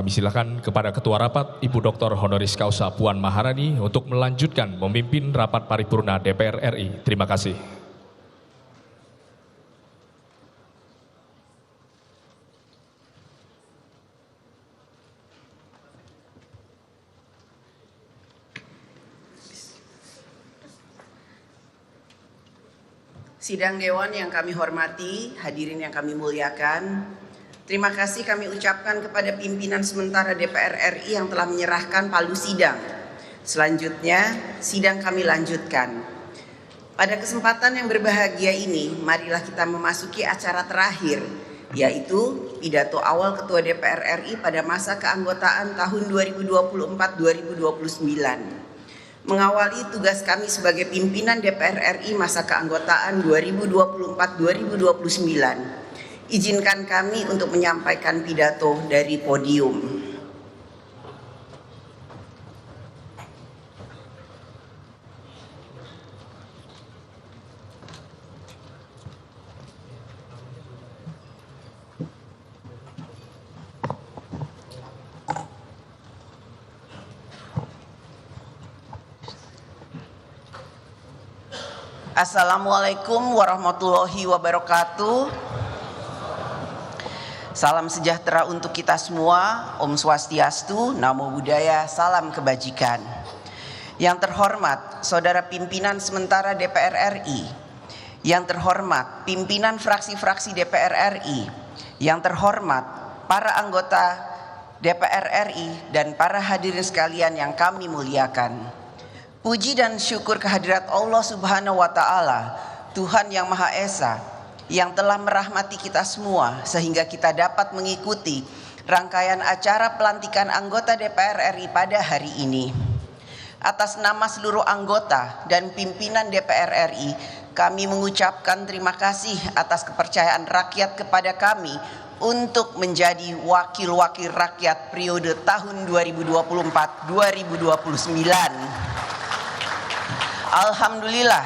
Kami silakan kepada Ketua Rapat Ibu Dr. Honoris Causa Puan Maharani untuk melanjutkan memimpin rapat paripurna DPR RI. Terima kasih. Sidang Dewan yang kami hormati, hadirin yang kami muliakan, terima kasih kami ucapkan kepada pimpinan sementara DPR RI yang telah menyerahkan palu sidang. Selanjutnya, sidang kami lanjutkan. Pada kesempatan yang berbahagia ini, marilah kita memasuki acara terakhir, yaitu pidato awal Ketua DPR RI pada masa keanggotaan tahun 2024-2029. Mengawali tugas kami sebagai pimpinan DPR RI masa keanggotaan 2024-2029, izinkan kami untuk menyampaikan pidato dari podium. Assalamualaikum warahmatullahi wabarakatuh. Salam sejahtera untuk kita semua. Om Swastiastu, Namo Buddhaya, salam kebajikan. Yang terhormat Saudara Pimpinan Sementara DPR RI, yang terhormat pimpinan fraksi-fraksi DPR RI, yang terhormat para anggota DPR RI dan para hadirin sekalian yang kami muliakan. Puji dan syukur kehadirat Allah Subhanahu wa Ta'ala, Tuhan yang Maha Esa, yang telah merahmati kita semua sehingga kita dapat mengikuti rangkaian acara pelantikan anggota DPR RI pada hari ini. Atas nama seluruh anggota dan pimpinan DPR RI, kami mengucapkan terima kasih atas kepercayaan rakyat kepada kami untuk menjadi wakil-wakil rakyat periode tahun 2024-2029. Alhamdulillah,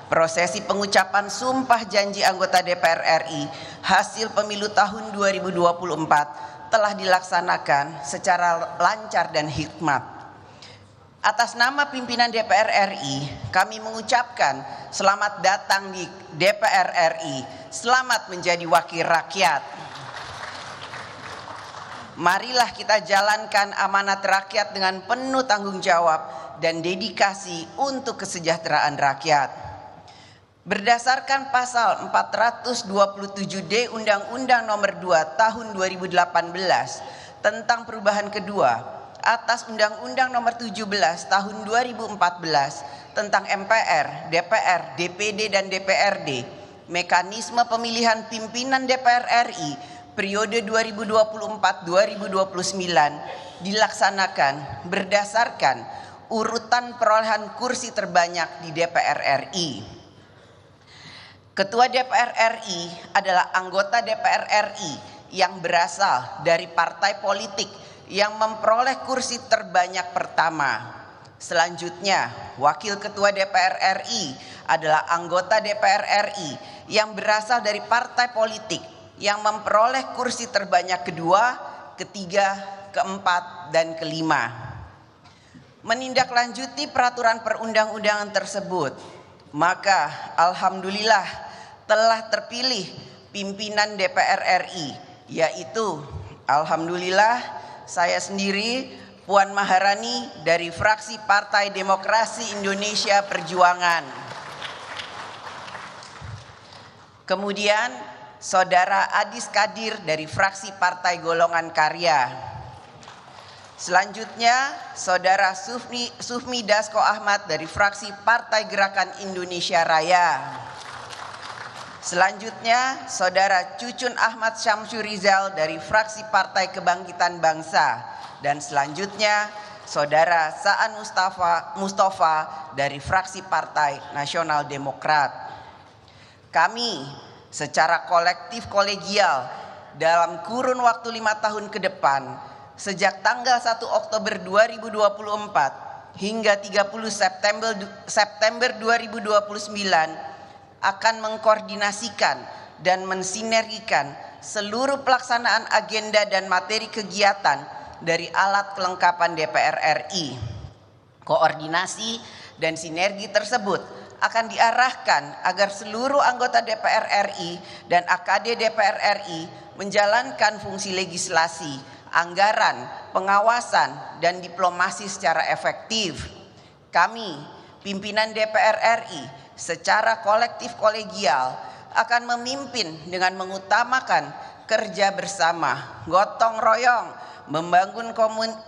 prosesi pengucapan sumpah janji anggota DPR RI hasil pemilu tahun 2024 telah dilaksanakan secara lancar dan hikmat. Atas nama pimpinan DPR RI, kami mengucapkan selamat datang di DPR RI, selamat menjadi wakil rakyat. Marilah kita jalankan amanat rakyat dengan penuh tanggung jawab dan dedikasi untuk kesejahteraan rakyat. Berdasarkan pasal 427D Undang-Undang Nomor 2 Tahun 2018 tentang perubahan kedua atas Undang-Undang Nomor 17 Tahun 2014 tentang MPR, DPR, DPD dan DPRD, mekanisme pemilihan pimpinan DPR RI periode 2024-2029 dilaksanakan berdasarkan urutan perolehan kursi terbanyak di DPR RI. Ketua DPR RI adalah anggota DPR RI yang berasal dari partai politik yang memperoleh kursi terbanyak pertama. Selanjutnya, Wakil Ketua DPR RI adalah anggota DPR RI yang berasal dari partai politik yang memperoleh kursi terbanyak kedua, ketiga, keempat, dan kelima. Menindaklanjuti peraturan perundang-undangan tersebut, maka alhamdulillah telah terpilih pimpinan DPR RI, yaitu alhamdulillah saya sendiri Puan Maharani dari fraksi Partai Demokrasi Indonesia Perjuangan. Kemudian Saudara Adis Kadir dari fraksi Partai Golongan Karya. Selanjutnya, Saudara Sufmi Dasko Ahmad dari fraksi Partai Gerakan Indonesia Raya. Selanjutnya, Saudara Cucun Ahmad Syamsurizal dari fraksi Partai Kebangkitan Bangsa. Dan selanjutnya, Saudara Saan Mustafa dari fraksi Partai Nasional Demokrat. Kami secara kolektif kolegial dalam kurun waktu 5 tahun ke depan, sejak tanggal 1 Oktober 2024 hingga 30 September 2029 akan mengkoordinasikan dan mensinergikan seluruh pelaksanaan agenda dan materi kegiatan dari alat kelengkapan DPR RI. Koordinasi dan sinergi tersebut akan diarahkan agar seluruh anggota DPR RI dan AKD DPR RI menjalankan fungsi legislasi, anggaran, pengawasan, dan diplomasi secara efektif. Kami, pimpinan DPR RI, secara kolektif kolegial akan memimpin dengan mengutamakan kerja bersama, gotong royong, membangun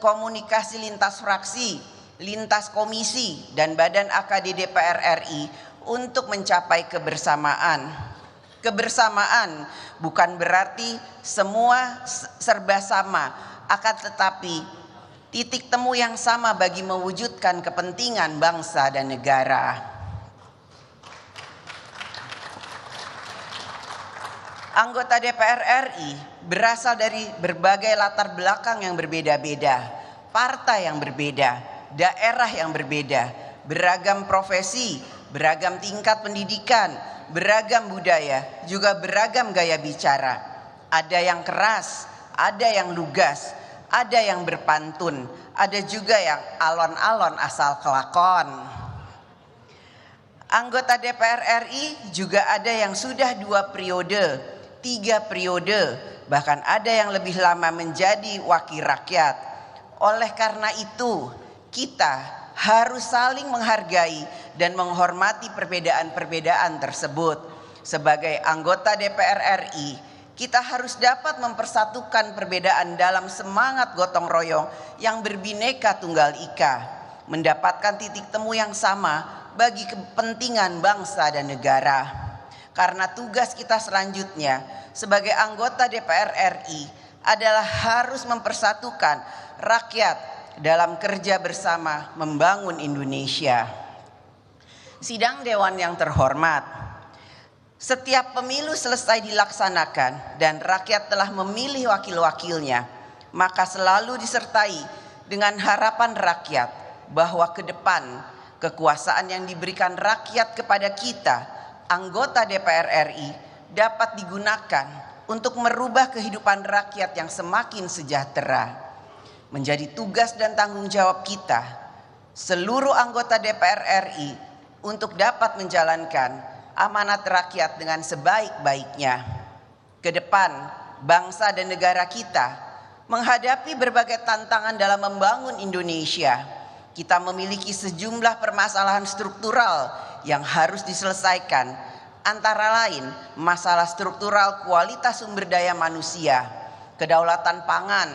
komunikasi lintas fraksi, lintas komisi, dan badan AKD DPR RI untuk mencapai kebersamaan. Kebersamaan bukan berarti semua serba sama, akan tetapi titik temu yang sama bagi mewujudkan kepentingan bangsa dan negara. Anggota DPR RI berasal dari berbagai latar belakang yang berbeda-beda, partai yang berbeda, daerah yang berbeda, beragam profesi, beragam tingkat pendidikan, beragam budaya, juga beragam gaya bicara. Ada yang keras, ada yang lugas, ada yang berpantun, ada juga yang alon-alon asal kelakon. Anggota DPR RI juga ada yang sudah 2 periode, 3 periode, bahkan ada yang lebih lama menjadi wakil rakyat. Oleh karena itu, kita harus saling menghargai dan menghormati perbedaan-perbedaan tersebut. Sebagai anggota DPR RI, kita harus dapat mempersatukan perbedaan dalam semangat gotong royong yang berbineka tunggal ika, mendapatkan titik temu yang sama bagi kepentingan bangsa dan negara. Karena tugas kita selanjutnya sebagai anggota DPR RI adalah harus mempersatukan rakyat dalam kerja bersama membangun Indonesia. Sidang Dewan yang terhormat, setiap pemilu selesai dilaksanakan dan rakyat telah memilih wakil-wakilnya, maka selalu disertai dengan harapan rakyat bahwa ke depan kekuasaan yang diberikan rakyat kepada kita, anggota DPR RI, dapat digunakan untuk merubah kehidupan rakyat yang semakin sejahtera. Menjadi tugas dan tanggung jawab kita, seluruh anggota DPR RI, untuk dapat menjalankan amanat rakyat dengan sebaik-baiknya. Ke depan, bangsa dan negara kita menghadapi berbagai tantangan dalam membangun Indonesia. Kita memiliki sejumlah permasalahan struktural yang harus diselesaikan, antara lain masalah struktural kualitas sumber daya manusia, kedaulatan pangan,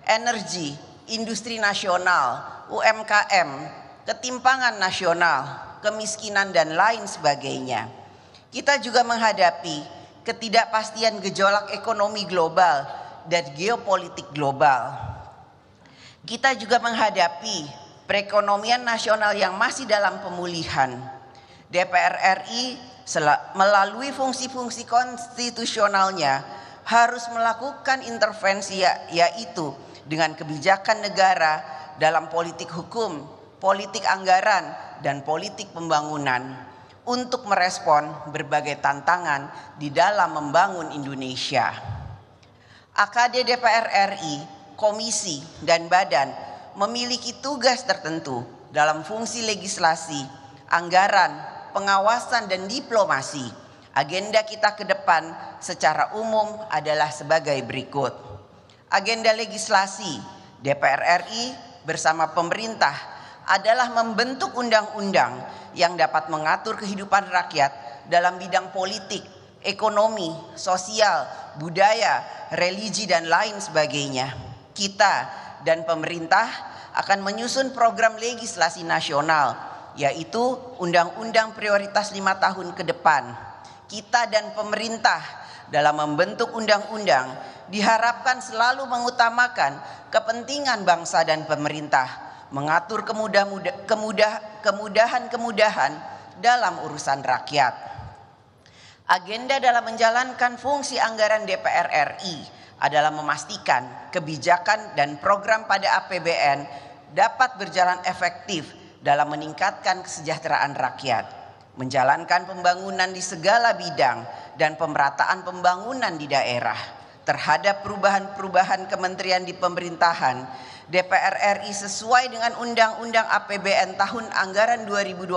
energi, industri nasional, UMKM, ketimpangan nasional, kemiskinan, dan lain sebagainya. Kita juga menghadapi ketidakpastian gejolak ekonomi global dan geopolitik global. Kita juga menghadapi perekonomian nasional yang masih dalam pemulihan. DPR RI melalui fungsi-fungsi konstitusionalnya harus melakukan intervensi, yaitu dengan kebijakan negara dalam politik hukum, politik anggaran, dan politik pembangunan untuk merespon berbagai tantangan di dalam membangun Indonesia. AKD DPR RI, komisi, dan badan memiliki tugas tertentu dalam fungsi legislasi, anggaran, pengawasan, dan diplomasi. Agenda kita ke depan secara umum adalah sebagai berikut. Agenda legislasi DPR RI bersama pemerintah adalah membentuk undang-undang yang dapat mengatur kehidupan rakyat dalam bidang politik, ekonomi, sosial, budaya, religi, dan lain sebagainya. Kita dan pemerintah akan menyusun program legislasi nasional, yaitu Undang-Undang Prioritas 5 tahun ke depan. Kita dan pemerintah dalam membentuk undang-undang diharapkan selalu mengutamakan kepentingan bangsa dan pemerintah, mengatur kemudahan-kemudahan dalam urusan rakyat. Agenda dalam menjalankan fungsi anggaran DPR RI adalah memastikan kebijakan dan program pada APBN dapat berjalan efektif dalam meningkatkan kesejahteraan rakyat, menjalankan pembangunan di segala bidang dan pemerataan pembangunan di daerah. terhadap perubahan-perubahan kementerian di pemerintahan, DPR RI sesuai dengan Undang-Undang APBN tahun anggaran 2025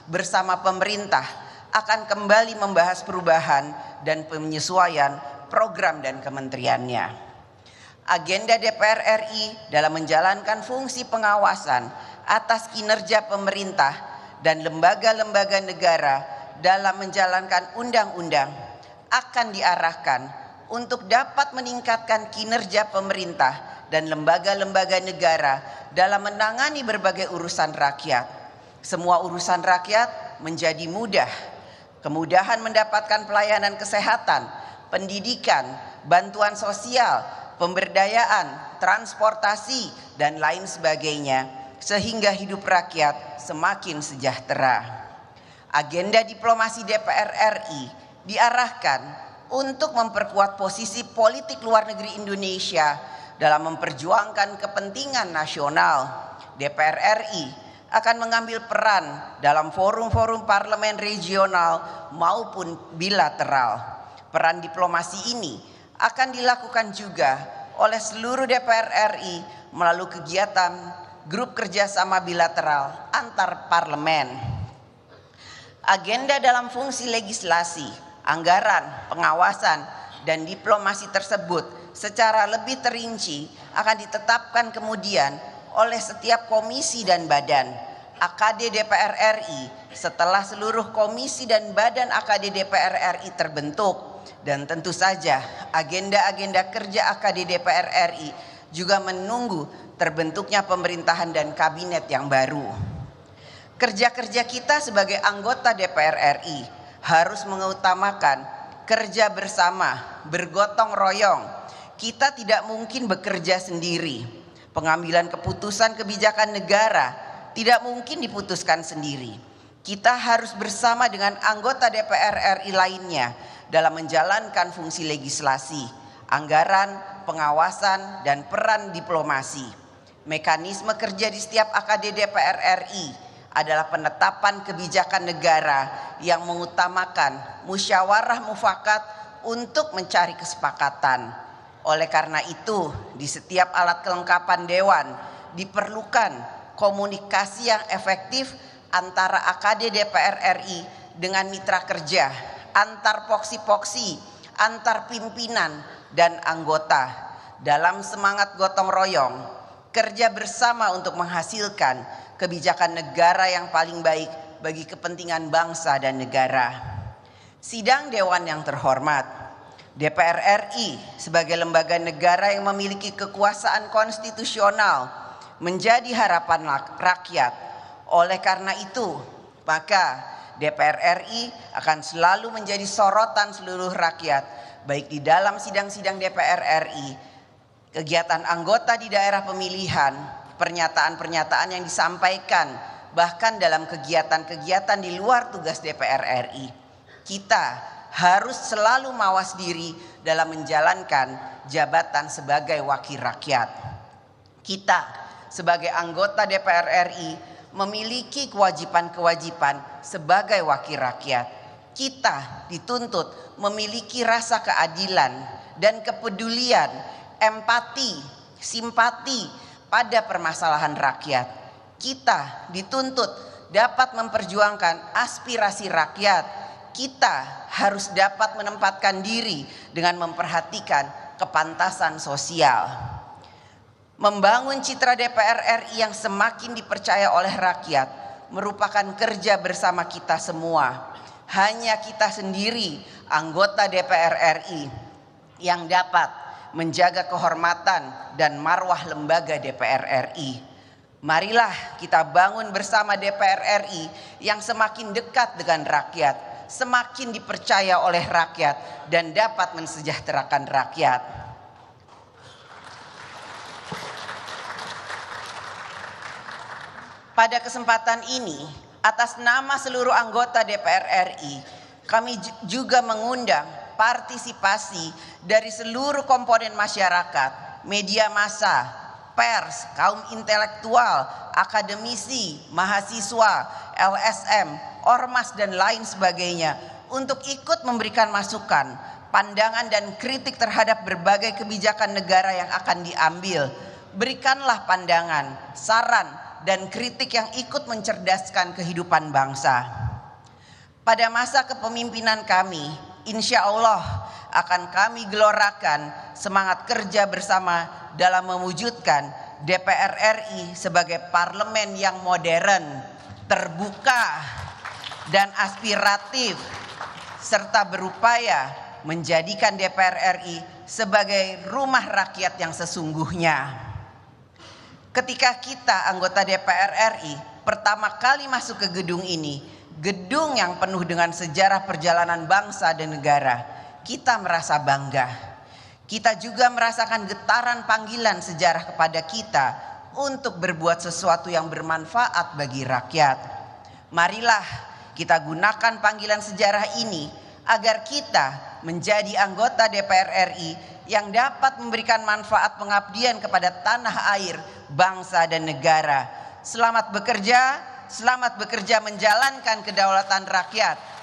bersama pemerintah akan kembali membahas perubahan dan penyesuaian program dan kementeriannya. Agenda DPR RI dalam menjalankan fungsi pengawasan atas kinerja pemerintah dan lembaga-lembaga negara dalam menjalankan undang-undang akan diarahkan untuk dapat meningkatkan kinerja pemerintah dan lembaga-lembaga negara dalam menangani berbagai urusan rakyat. Semua urusan rakyat menjadi mudah. Kemudahan mendapatkan pelayanan kesehatan, pendidikan, bantuan sosial, pemberdayaan, transportasi, dan lain sebagainya, sehingga hidup rakyat semakin sejahtera. Agenda diplomasi DPR RI diarahkan untuk memperkuat posisi politik luar negeri Indonesia dalam memperjuangkan kepentingan nasional. DPR RI akan mengambil peran dalam forum-forum parlemen regional maupun bilateral. Peran diplomasi ini akan dilakukan juga oleh seluruh DPR RI melalui kegiatan grup kerjasama bilateral antar parlemen. Agenda dalam fungsi legislasi, anggaran, pengawasan, dan diplomasi tersebut secara lebih terinci akan ditetapkan kemudian oleh setiap komisi dan badan AKD DPR RI setelah seluruh komisi dan badan AKD DPR RI terbentuk. Dan tentu saja agenda-agenda kerja AKD DPR RI juga menunggu terbentuknya pemerintahan dan kabinet yang baru. Kerja-kerja kita sebagai anggota DPR RI harus mengutamakan kerja bersama, bergotong royong. Kita tidak mungkin bekerja sendiri. Pengambilan keputusan kebijakan negara tidak mungkin diputuskan sendiri. Kita harus bersama dengan anggota DPR RI lainnya dalam menjalankan fungsi legislasi, anggaran, pengawasan, dan peran diplomasi. Mekanisme kerja di setiap AKD DPR RI adalah penetapan kebijakan negara yang mengutamakan musyawarah mufakat untuk mencari kesepakatan. Oleh karena itu, di setiap alat kelengkapan dewan diperlukan komunikasi yang efektif antara AKD DPR RI dengan mitra kerja, antar poksi-poksi, antar pimpinan dan anggota dalam semangat gotong royong, kerja bersama untuk menghasilkan kebijakan negara yang paling baik bagi kepentingan bangsa dan negara. Sidang Dewan yang terhormat, DPR RI sebagai lembaga negara yang memiliki kekuasaan konstitusional menjadi harapan rakyat. Oleh karena itu, maka DPR RI akan selalu menjadi sorotan seluruh rakyat, baik di dalam sidang-sidang DPR RI, kegiatan anggota di daerah pemilihan, pernyataan-pernyataan yang disampaikan, bahkan dalam kegiatan-kegiatan di luar tugas DPR RI. Kita harus selalu mawas diri dalam menjalankan jabatan sebagai wakil rakyat. Kita sebagai anggota DPR RI memiliki kewajiban-kewajiban sebagai wakil rakyat. Kita dituntut memiliki rasa keadilan dan kepedulian, empati, simpati pada permasalahan rakyat. Kita dituntut dapat memperjuangkan aspirasi rakyat. Kita harus dapat menempatkan diri dengan memperhatikan kepantasan sosial. Membangun citra DPR RI yang semakin dipercaya oleh rakyat merupakan kerja bersama kita semua. Hanya kita sendiri, anggota DPR RI, yang dapat menjaga kehormatan dan marwah lembaga DPR RI. Marilah kita bangun bersama DPR RI yang semakin dekat dengan rakyat, semakin dipercaya oleh rakyat, dan dapat mensejahterakan rakyat. Pada kesempatan ini, atas nama seluruh anggota DPR RI, kami juga mengundang partisipasi dari seluruh komponen masyarakat, media massa, pers, kaum intelektual, akademisi, mahasiswa, LSM, ormas, dan lain sebagainya untuk ikut memberikan masukan pandangan dan kritik terhadap berbagai kebijakan negara yang akan diambil. Berikanlah pandangan, saran, dan kritik yang ikut mencerdaskan kehidupan bangsa. Pada masa kepemimpinan kami, insya Allah akan kami gelorakan semangat kerja bersama dalam mewujudkan DPR RI sebagai parlemen yang modern, terbuka, dan aspiratif, serta berupaya menjadikan DPR RI sebagai rumah rakyat yang sesungguhnya. Ketika kita anggota DPR RI pertama kali masuk ke gedung ini, gedung yang penuh dengan sejarah perjalanan bangsa dan negara, kita merasa bangga. Kita juga merasakan getaran panggilan sejarah kepada kita untuk berbuat sesuatu yang bermanfaat bagi rakyat. Marilah kita gunakan panggilan sejarah ini agar kita menjadi anggota DPR RI yang dapat memberikan manfaat pengabdian kepada tanah air, bangsa dan negara. Selamat bekerja menjalankan kedaulatan rakyat.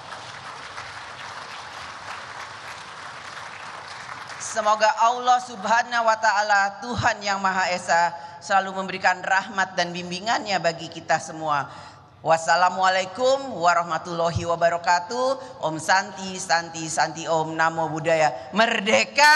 Semoga Allah Subhanahu wa Ta'ala, Tuhan yang Maha Esa, selalu memberikan rahmat dan bimbingannya bagi kita semua. Wassalamualaikum warahmatullahi wabarakatuh. Om Santi, Santi, Santi Om, Namo Buddhaya. Merdeka!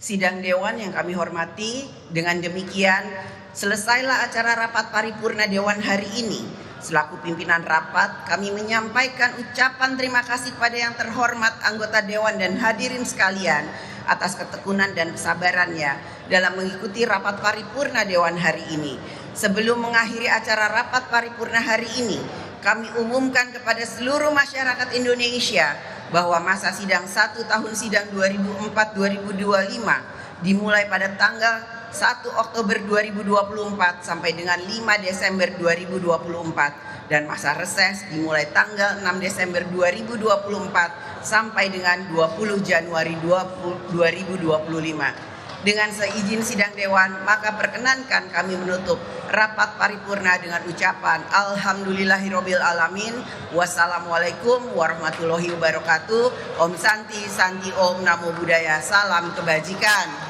Sidang Dewan yang kami hormati, dengan demikian selesailah acara rapat paripurna Dewan hari ini. Selaku pimpinan rapat, kami menyampaikan ucapan terima kasih kepada yang terhormat anggota Dewan dan hadirin sekalian atas ketekunan dan kesabarannya dalam mengikuti rapat paripurna Dewan hari ini. Sebelum mengakhiri acara rapat paripurna hari ini, kami umumkan kepada seluruh masyarakat Indonesia bahwa masa sidang 1 tahun sidang 2004-2025 dimulai pada tanggal 1 Oktober 2024 sampai dengan 5 Desember 2024 dan masa reses dimulai tanggal 6 Desember 2024 sampai dengan 20 Januari 2025. Dengan seizin sidang Dewan, maka perkenankan kami menutup rapat paripurna dengan ucapan Alhamdulillahirabbil alamin. Wassalamualaikum warahmatullahi wabarakatuh. Om Santi, Santi Om, Namo Buddhaya. Salam kebajikan.